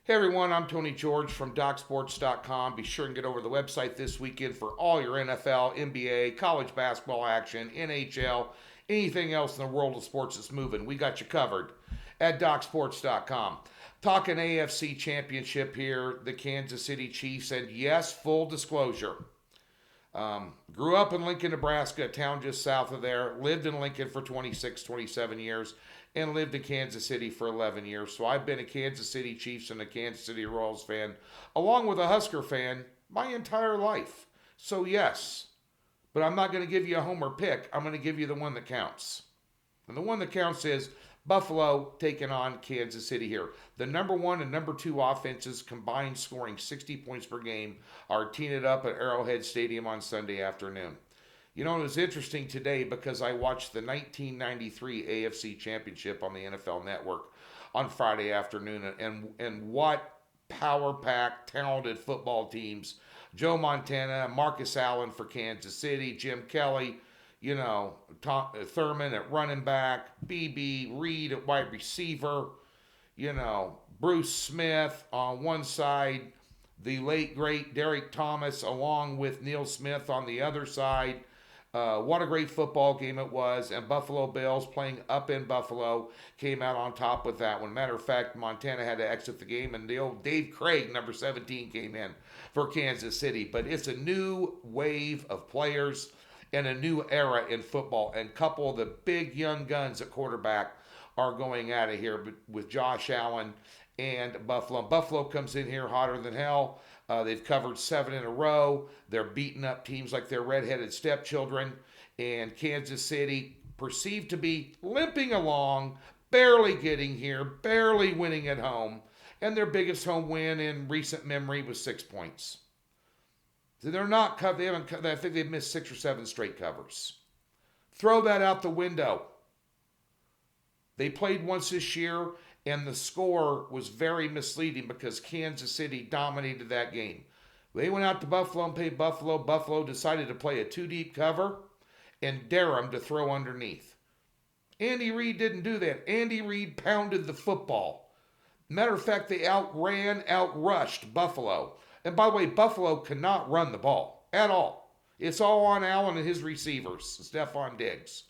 Hey everyone, I'm Tony George from DocSports.com. Be sure and get over to the website this weekend for all your NFL, NBA, college basketball action, NHL, anything else in the world of sports that's moving. We got you covered at DocSports.com. Talking AFC Championship here, the Kansas City Chiefs, and yes, full disclosure. Grew up in Lincoln, Nebraska, a town just south of there. Lived in Lincoln for 26, 27 years, and lived in Kansas City for 11 years. So I've been a Kansas City Chiefs and a Kansas City Royals fan, along with a Husker fan, my entire life. So yes, but I'm not going to give you a homer pick. I'm going to give you the one that counts. And the one that counts is Buffalo taking on Kansas City here. The number one and number two offenses combined scoring 60 points per game are teeing it up at Arrowhead Stadium on Sunday afternoon. You know, it was interesting today because I watched the 1993 AFC Championship on the NFL Network on Friday afternoon, and what power-packed, talented football teams. Joe Montana, Marcus Allen for Kansas City, Jim Kelly, Tom Thurman at running back, BB Reed at wide receiver, Bruce Smith on one side, the late great Derek Thomas along with Neil Smith on the other side. What a great football game it was, and Buffalo Bills playing up in Buffalo came out on top with that one. Matter of fact, Montana had to exit the game, and the old Dave Craig, number 17, came in for Kansas City. But it's a new wave of players and a new era in football, and a couple of the big young guns at quarterback are going at it here with Josh Allen and Buffalo. Buffalo comes in here hotter than hell. They've covered 7 in a row. They're beating up teams like their redheaded stepchildren. And Kansas City perceived to be limping along, barely getting here, barely winning at home. And their biggest home win in recent memory was 6 points. So they're not covered. I think they've missed 6 or 7 straight covers. Throw that out the window. They played once this year, and the score was very misleading because Kansas City dominated that game. They went out to Buffalo and played Buffalo. Buffalo decided to play a 2-deep cover and dare them to throw underneath. Andy Reid didn't do that. Andy Reid pounded the football. Matter of fact, they outrushed Buffalo. And by the way, Buffalo cannot run the ball at all. It's all on Allen and his receivers, Stephon Diggs.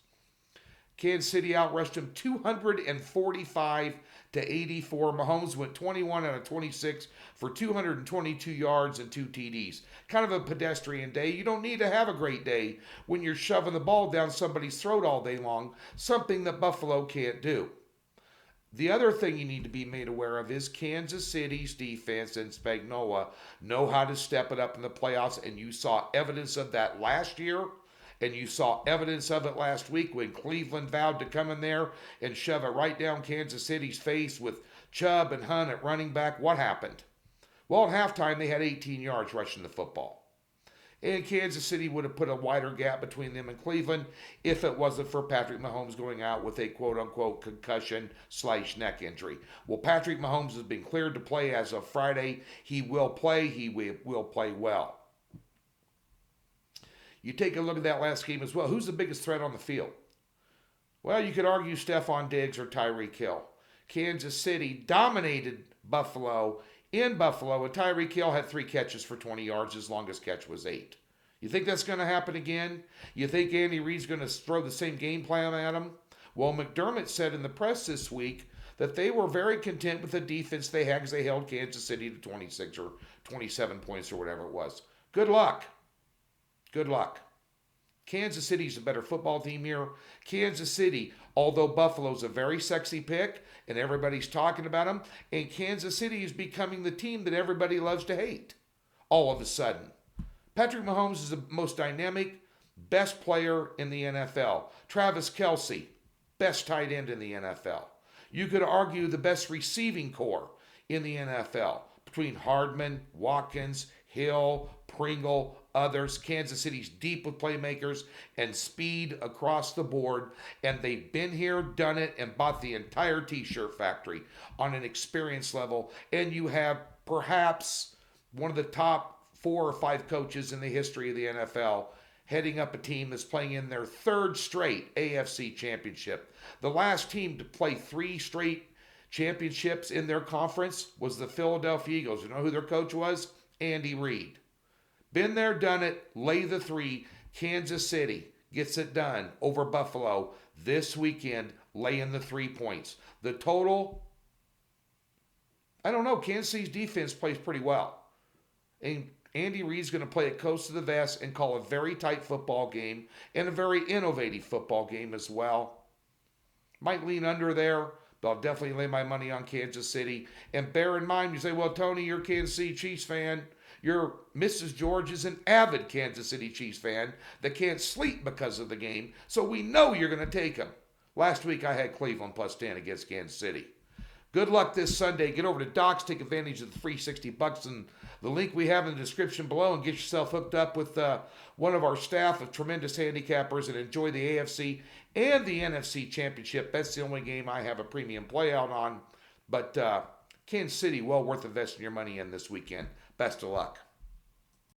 Kansas City outrushed him 245 to 84. Mahomes went 21 out of 26 for 222 yards and 2 TDs. Kind of a pedestrian day. You don't need to have a great day when you're shoving the ball down somebody's throat all day long, something that Buffalo can't do. The other thing you need to be made aware of is Kansas City's defense and Spagnuolo know how to step it up in the playoffs, and you saw evidence of that last year. And you saw evidence of it last week when Cleveland vowed to come in there and shove it right down Kansas City's face with Chubb and Hunt at running back. What happened? Well, at halftime, they had 18 yards rushing the football. And Kansas City would have put a wider gap between them and Cleveland if it wasn't for Patrick Mahomes going out with a quote-unquote concussion/neck injury. Well, Patrick Mahomes has been cleared to play as of Friday. He will play. He will play well. You take a look at that last game as well. Who's the biggest threat on the field? Well, you could argue Stephon Diggs or Tyreek Hill. Kansas City dominated Buffalo in Buffalo, and Tyreek Hill had 3 catches for 20 yards. His longest catch was 8. You think that's going to happen again? You think Andy Reid's going to throw the same game plan at him? Well, McDermott said in the press this week that they were very content with the defense they had because they held Kansas City to 26 or 27 points or whatever it was. Good luck. Good luck. Kansas City's a better football team here. Kansas City, although Buffalo's a very sexy pick and everybody's talking about them, and Kansas City is becoming the team that everybody loves to hate all of a sudden. Patrick Mahomes is the most dynamic, best player in the NFL. Travis Kelce, best tight end in the NFL. You could argue the best receiving core in the NFL between Hardman, Watkins, Hill, Pringle, others. Kansas City's deep with playmakers and speed across the board, and they've been here, done it, and bought the entire t-shirt factory on an experience level. And you have perhaps one of the top 4 or 5 coaches in the history of the NFL heading up a team that's playing in their 3rd straight AFC championship. The last team to play 3 straight Championships in their conference was the Philadelphia Eagles. You know who their coach was? Andy Reid. Been there, done it. Lay the 3. Kansas City gets it done over Buffalo this weekend, laying the 3 points. The total, I don't know. Kansas City's defense plays pretty well. And Andy Reid's going to play it close to the vest and call a very tight football game and a very innovative football game as well. Might lean under there, but I'll definitely lay my money on Kansas City. And bear in mind, you say, well, Tony, you're a Kansas City Chiefs fan. Your Mrs. George is an avid Kansas City Chiefs fan that can't sleep because of the game, so we know you're going to take them. Last week I had Cleveland plus 10 against Kansas City. Good luck this Sunday. Get over to Docs, take advantage of the free $60 and the link we have in the description below, and get yourself hooked up with one of our staff of tremendous handicappers and enjoy the AFC and the NFC Championship. That's the only game I have a premium play out on. But Kansas City, well worth investing your money in this weekend. Best of luck.